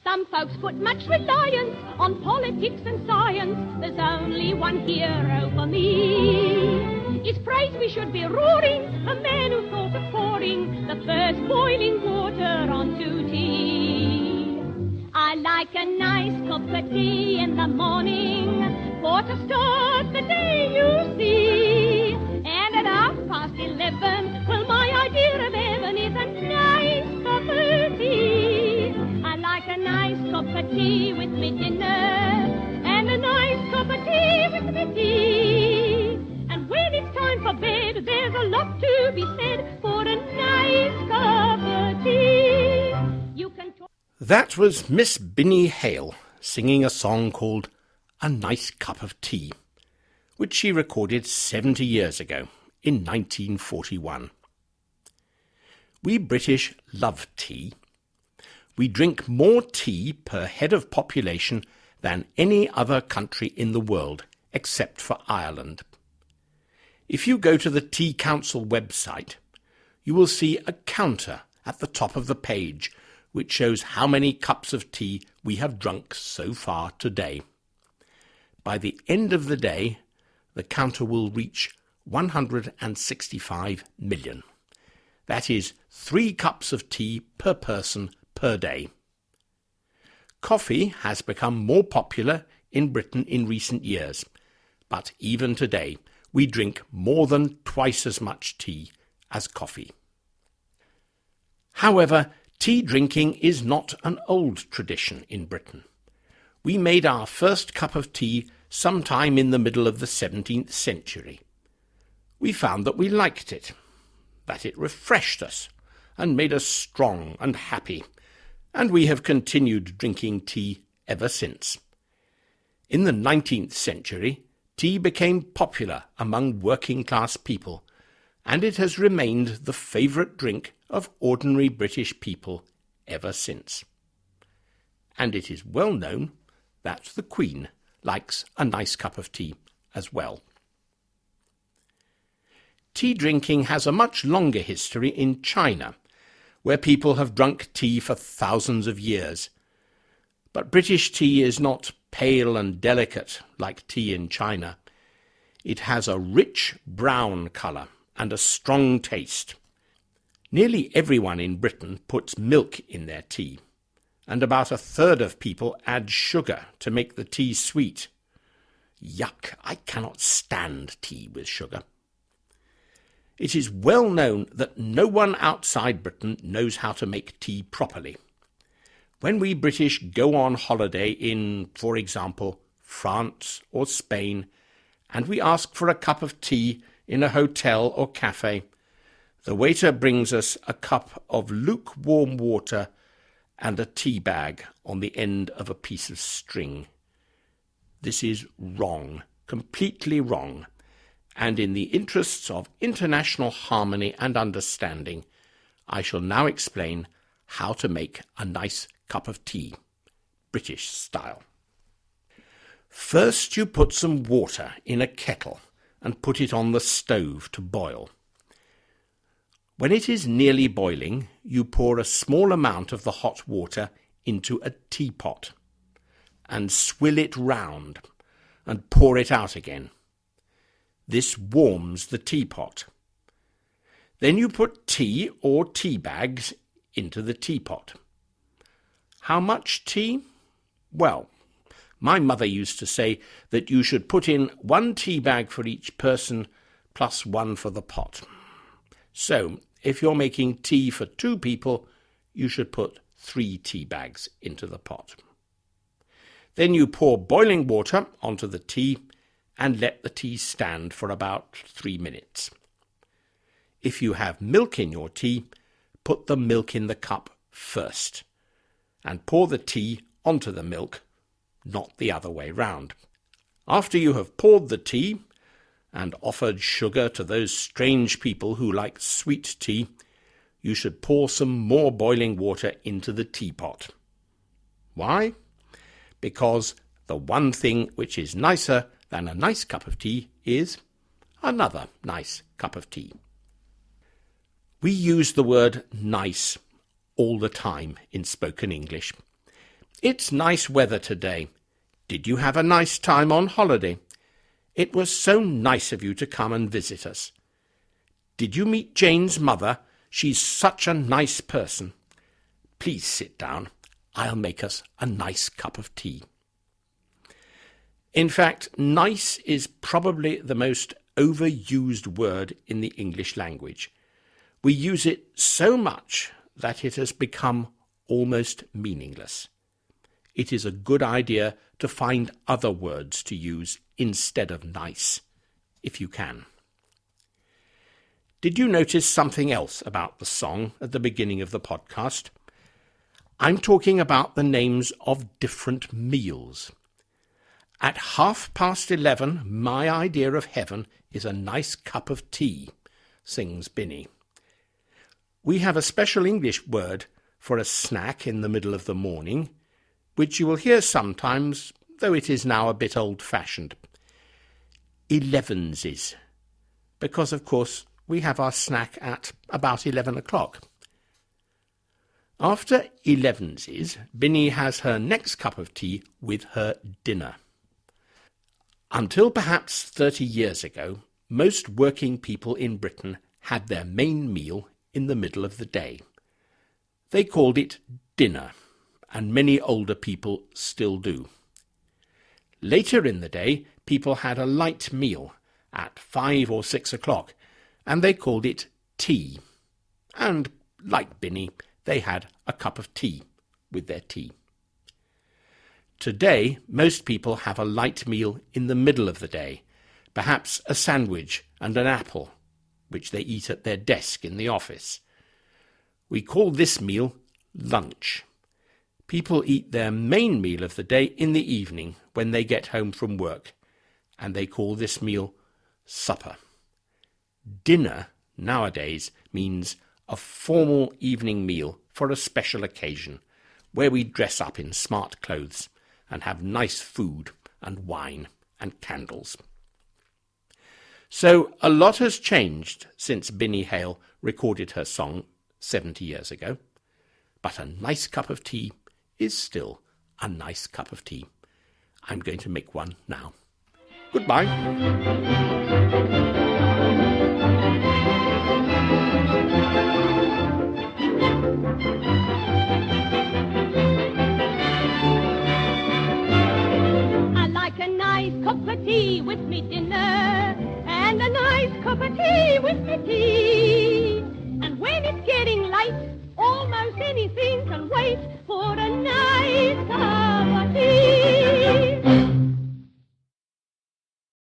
Some folks put much reliance on politics and science. There's only one hero for me. It's praise we should be roaring, a man who thought of pouring the first boiling water onto tea. I like a nice cup of tea in the morning, for to start the day, you see. And at 11:30, well, my idea of heaven is a nice cup of tea. I like a nice cup of tea with me dinner, and a nice cup of tea with me tea. And when it's time for bed, there's a lot to be said for a nice cup of tea. You can talk. That was Miss Binnie Hale singing a song called A Nice Cup of Tea, which she recorded 70 years ago in 1941. We British love tea. We drink more tea per head of population than any other country in the world, except for Ireland. If you go to the Tea Council website, you will see a counter at the top of the page which shows how many cups of tea we have drunk so far today. By the end of the day, the counter will reach 165 million. That is 3 cups of tea per person per day. Coffee has become more popular in Britain in recent years, but even today we drink more than twice as much tea as coffee. However, tea drinking is not an old tradition in Britain. We made our first cup of tea sometime in the middle of the 17th century. We found that we liked it, that it refreshed us and made us strong and happy, and we have continued drinking tea ever since. In the 19th century, tea became popular among working-class people, and it has remained the favourite drink of ordinary British people ever since. And it is well known that the Queen likes a nice cup of tea as well. Tea drinking has a much longer history in China, where people have drunk tea for thousands of years. But British tea is not pale and delicate like tea in China. It has a rich brown colour and a strong taste. Nearly everyone in Britain puts milk in their tea, and about 1/3 of people add sugar to make the tea sweet. Yuck, I cannot stand tea with sugar. It is well known that no one outside Britain knows how to make tea properly. When we British go on holiday in, for example, France or Spain, and we ask for a cup of tea in a hotel or cafe, the waiter brings us a cup of lukewarm water and a tea bag on the end of a piece of string. This is wrong, completely wrong, and in the interests of international harmony and understanding, I shall now explain how to make a nice cup of tea, British style. First, you put some water in a kettle and put it on the stove to boil. When it is nearly boiling, you pour a small amount of the hot water into a teapot and swill it round and pour it out again. This warms the teapot. Then you put tea or tea bags into the teapot. How much tea? Well, my mother used to say that you should put in 1 tea bag for each person plus 1 for the pot. So, if you're making tea for 2 people, you should put 3 tea bags into the pot. Then you pour boiling water onto the tea and let the tea stand for about 3 minutes. If you have milk in your tea, put the milk in the cup first and pour the tea onto the milk, not the other way round. After you have poured the tea and offered sugar to those strange people who like sweet tea, you should pour some more boiling water into the teapot. Why? Because the one thing which is nicer than a nice cup of tea is another nice cup of tea. We use the word nice all the time in spoken English. It's nice weather today. Did you have a nice time on holiday? It was so nice of you to come and visit us. Did you meet Jane's mother? She's such a nice person. Please sit down. I'll make us a nice cup of tea. In fact, nice is probably the most overused word in the English language. We use it so much that it has become almost meaningless. It is a good idea to find other words to use instead of nice, if you can. Did you notice something else about the song at the beginning of the podcast? I'm talking about the names of different meals. At 11:30, my idea of heaven is a nice cup of tea, sings Binny. We have a special English word for a snack in the middle of the morning, which you will hear sometimes, though it is now a bit old-fashioned. Elevenses, because, of course, we have our snack at about 11 o'clock. After elevenses, Binny has her next cup of tea with her dinner. Until perhaps 30 years ago, most working people in Britain had their main meal in the middle of the day. They called it dinner, and many older people still do. Later in the day, people had a light meal at 5 or 6 o'clock, and they called it tea. And, like Binny, they had a cup of tea with their tea. Today, most people have a light meal in the middle of the day, perhaps a sandwich and an apple, which they eat at their desk in the office. We call this meal lunch. People eat their main meal of the day in the evening when they get home from work, and they call this meal supper. Dinner, nowadays, means a formal evening meal for a special occasion, where we dress up in smart clothes and have nice food and wine and candles. So a lot has changed since Binny Hale recorded her song 70 years ago, but a nice cup of tea is still a nice cup of tea. I'm going to make one now. Goodbye. Cup of tea with me dinner, and a nice cup of tea with me tea. And when it's getting late, almost anything can wait.